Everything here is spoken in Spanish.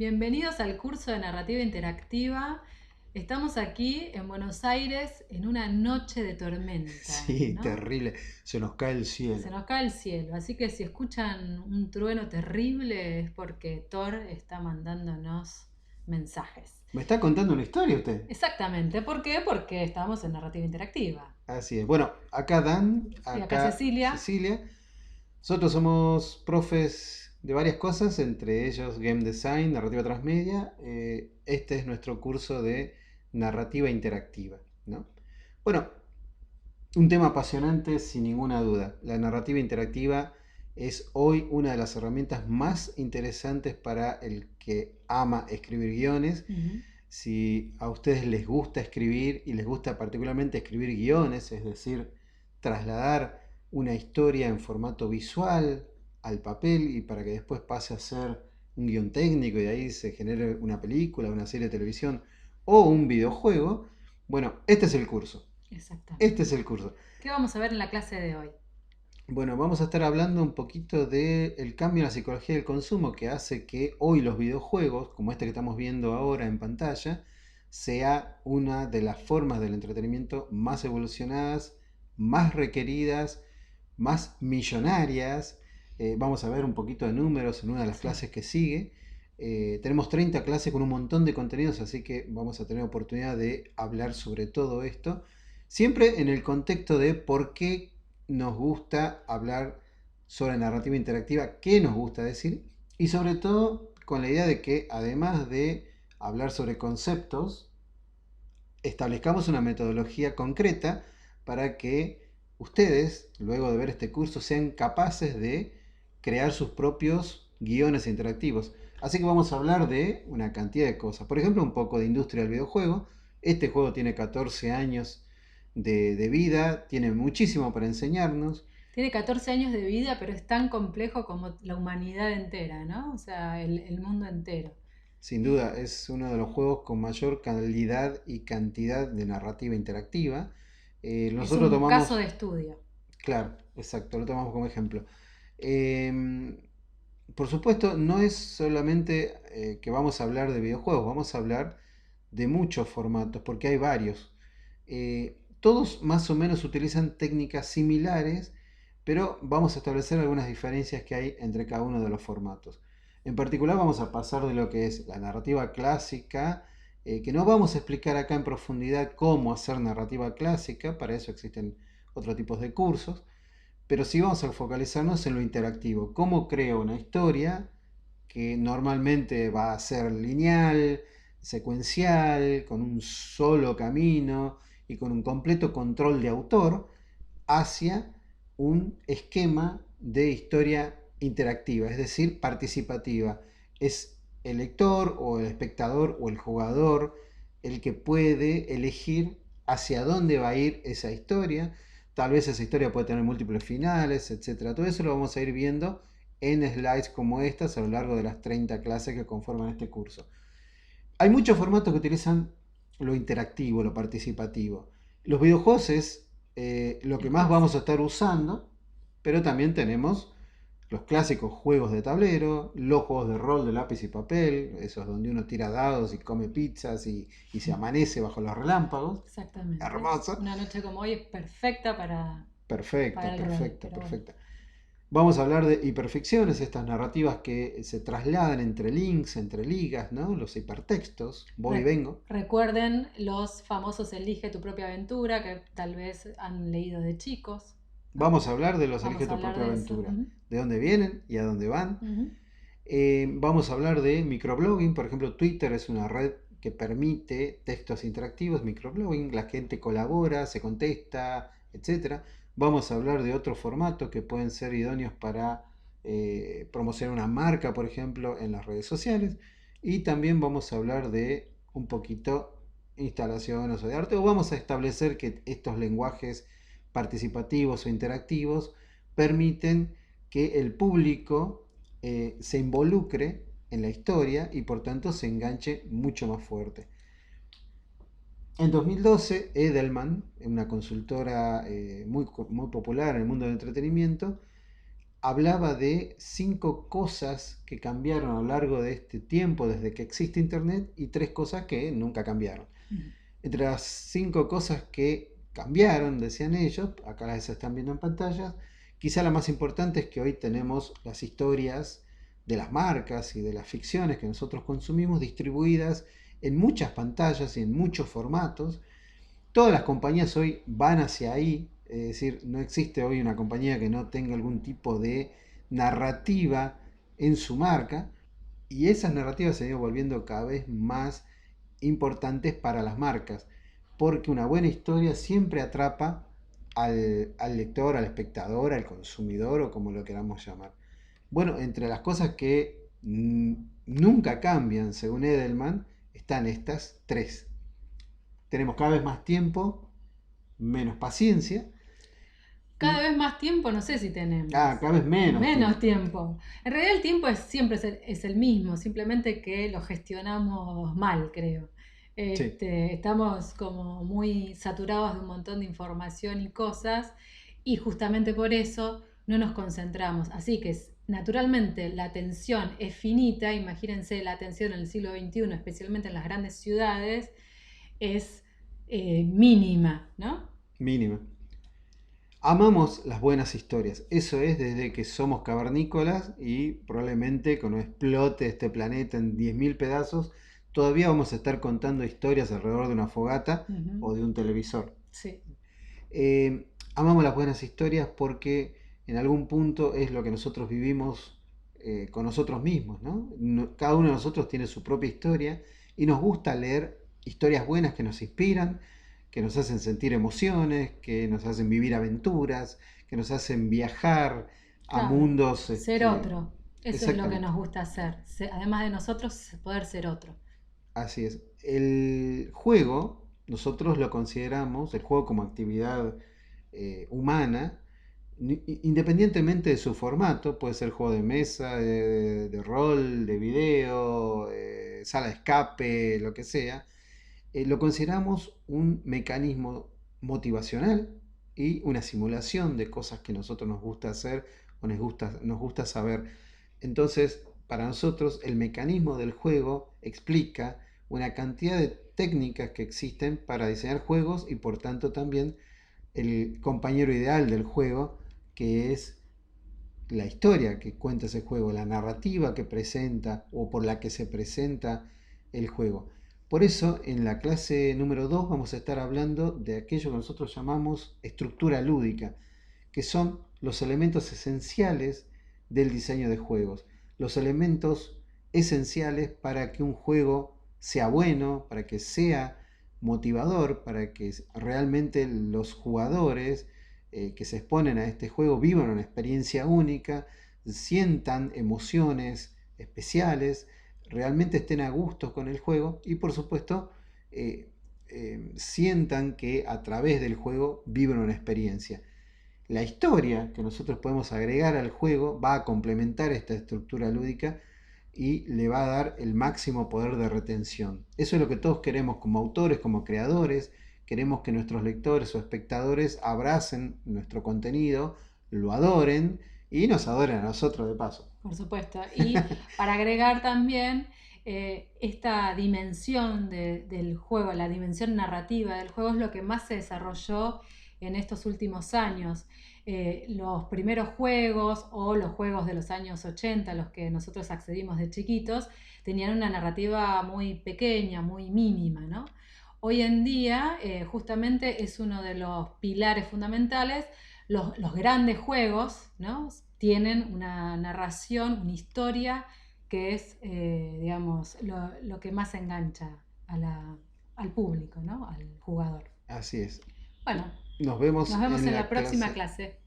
Bienvenidos al curso de narrativa interactiva. Estamos aquí en Buenos Aires en una noche de tormenta, Sí, ¿no? terrible. Se nos cae el Se cielo. nos cae el cielo, así que si escuchan un trueno terrible es porque Thor está mandándonos mensajes. ¿Me está contando una historia usted? Exactamente, ¿por qué? Porque estamos en narrativa interactiva. Así es. Bueno, acá Dan, Y acá acá Cecilia. Cecilia. Nosotros somos profes de varias cosas, entre ellos Game Design, Narrativa Transmedia. Este es nuestro curso de narrativa interactiva, ¿no? Bueno, un tema apasionante sin ninguna duda. La narrativa interactiva es hoy una de las herramientas más interesantes para el que ama escribir guiones. Ujú. Si a ustedes les gusta escribir y les gusta particularmente escribir guiones, es decir, trasladar una historia en formato visual al papel y para que después pase a ser un guión técnico y de ahí se genere una película, una serie de televisión o un videojuego, bueno, este es el curso. Este Exactamente. es el curso. ¿Qué vamos a ver en la clase de hoy? Bueno, vamos a estar hablando un poquito del cambio en la psicología del consumo que hace que hoy los videojuegos, como este que estamos viendo ahora en pantalla, sea una de las formas del entretenimiento más evolucionadas, más requeridas, más millonarias. Vamos a ver un poquito de números en una de las Sí. clases que sigue. Tenemos 30 clases con un montón de contenidos, así que vamos a tener oportunidad de hablar sobre todo esto, siempre en el contexto de por qué nos gusta hablar sobre narrativa interactiva, qué nos gusta decir y sobre todo con la idea de que además de hablar sobre conceptos, establezcamos una metodología concreta para que ustedes, luego de ver este curso, sean capaces de crear sus propios guiones interactivos. Así que vamos a hablar de una cantidad de cosas. Por ejemplo, un poco de industria del videojuego. Este juego tiene 14 años de vida, tiene muchísimo para enseñarnos. Tiene 14 años de vida, pero es tan complejo como la humanidad entera, ¿no? O sea, el mundo entero. Sin duda, es uno de los juegos con mayor calidad y cantidad de narrativa interactiva. Es Nosotros un caso tomamos, de estudio. claro, exacto, lo tomamos como ejemplo. Em, por supuesto, no es solamente que vamos a hablar de videojuegos, vamos a hablar de muchos formatos, porque hay varios. Todos más o menos utilizan técnicas similares, pero vamos a establecer algunas diferencias que hay entre cada uno de los formatos. En particular vamos a pasar de lo que es la narrativa clásica, que no vamos a explicar acá en profundidad cómo hacer narrativa clásica, para eso existen otros tipos de cursos, pero sí vamos a focalizarnos en lo interactivo. ¿Cómo creo una historia que normalmente va a ser lineal, secuencial, con un solo camino y con un completo control de autor, hacia un esquema de historia interactiva, es decir, participativa? Es el lector o el espectador o el jugador el que puede elegir hacia dónde va a ir esa historia. Tal vez esa historia puede tener múltiples finales, etcétera. Todo eso lo vamos a ir viendo en slides como estas a lo largo de las 30 clases que conforman este curso. Hay muchos formatos que utilizan lo interactivo, lo participativo. Los videojuegos es lo que El más vamos a clásico. estar usando, pero también tenemos los clásicos juegos de tablero, los juegos de rol de lápiz y papel, esos donde uno tira dados y come pizzas y se amanece bajo los relámpagos. Exactamente. Hermoso. Una noche como hoy es perfecta Perfecta, para el rol, perfecta, pero bueno. perfecta. Vamos a hablar de hiperficciones, estas narrativas que se trasladan entre links, entre ligas, ¿no? Los hipertextos, voy y vengo. Recuerden los famosos Elige tu propia aventura que tal vez han leído de chicos, ¿no? Vamos a hablar de los Elige Vamos a tu hablar propia de eso. aventura, Ujú, de dónde vienen y a dónde van. ujú. Vamos a hablar de microblogging, por ejemplo, Twitter es una red que permite textos interactivos, microblogging, la gente colabora, se contesta, etcétera. Vamos a hablar de otros formatos que pueden ser idóneos para promocionar una marca, por ejemplo, en las redes sociales. Y también vamos a hablar de un poquito instalaciones o de arte, o vamos a establecer que estos lenguajes participativos o interactivos permiten que el público se involucre en la historia y por tanto se enganche mucho más fuerte. En 2012, Edelman, una consultora muy popular en el mundo del entretenimiento, hablaba de 5 cosas que cambiaron a lo largo de este tiempo desde que existe Internet y 3 cosas que nunca cambiaron. Mm. Entre las 5 cosas que cambiaron, decían ellos, acá las están viendo en pantallas, quizá la más importante es que hoy tenemos las historias de las marcas y de las ficciones que nosotros consumimos distribuidas en muchas pantallas y en muchos formatos. Todas las compañías hoy van hacia ahí, es decir, no existe hoy una compañía que no tenga algún tipo de narrativa en su marca, y esas narrativas se han ido volviendo cada vez más importantes para las marcas, porque una buena historia siempre atrapa al lector, al espectador, al consumidor o como lo queramos llamar. Bueno, entre las cosas que nunca cambian, según Edelman, están estas 3. Tenemos cada vez más tiempo, menos paciencia Cada y vez más tiempo, no sé si tenemos. cada vez menos Menos tiempo. tiempo. En realidad el tiempo siempre es el mismo, simplemente que lo gestionamos mal, creo. Sí, Estamos como muy saturados de un montón de información y cosas y justamente por eso no nos concentramos. Así que naturalmente la atención es finita, imagínense la atención en el siglo XXI, especialmente en las grandes ciudades, es mínima, ¿no? mínima. Amamos las buenas historias. Eso es desde que somos cavernícolas y probablemente cuando explote este planeta en 10.000 pedazos, todavía vamos a estar contando historias alrededor de una fogata Ujú. o de un televisor. Sí, Amamos las buenas historias porque en algún punto es lo que nosotros vivimos con nosotros mismos, ¿no? Cada uno de nosotros tiene su propia historia y nos gusta leer historias buenas que nos inspiran, que nos hacen sentir emociones, que nos hacen vivir aventuras, que nos hacen viajar a claro. mundos, Ser otro. Eso es lo que exactamente, nos gusta hacer. Además de nosotros, poder ser otro. así es. El juego, nosotros lo consideramos, el juego como actividad humana, independientemente de su formato, puede ser juego de mesa, de rol, de video, sala de escape, lo que sea, lo consideramos un mecanismo motivacional y una simulación de cosas que a nosotros nos gusta hacer o nos gusta saber. Entonces, para nosotros, el mecanismo del juego explica una cantidad de técnicas que existen para diseñar juegos y por tanto también el compañero ideal del juego, que es la historia que cuenta ese juego, la narrativa que presenta o por la que se presenta el juego. Por eso, en la clase número 2 vamos a estar hablando de aquello que nosotros llamamos estructura lúdica, que son los elementos esenciales del diseño de juegos, los elementos esenciales para que un juego sea bueno, para que sea motivador, para que realmente los jugadores que se exponen a este juego vivan una experiencia única, sientan emociones especiales, realmente estén a gusto con el juego y por supuesto sientan que a través del juego viven una experiencia. La historia que nosotros podemos agregar al juego va a complementar esta estructura lúdica y le va a dar el máximo poder de retención. Eso es lo que todos queremos como autores, como creadores. Queremos que nuestros lectores o espectadores abracen nuestro contenido, lo adoren y nos adoren a nosotros de paso. Por supuesto. Y para agregar también esta dimensión del juego, la dimensión narrativa del juego es lo que más se desarrolló en estos últimos años. Los primeros juegos o los juegos de los años 80, los que nosotros accedimos de chiquitos, tenían una narrativa muy pequeña, muy mínima, ¿no? Hoy en día, justamente es uno de los pilares fundamentales, los grandes juegos, ¿no? Tienen una narración, una historia que es, digamos, lo que más engancha al público, ¿no? Al jugador. Así es. Bueno, Nos vemos nos vemos en en la la próxima clase. clase.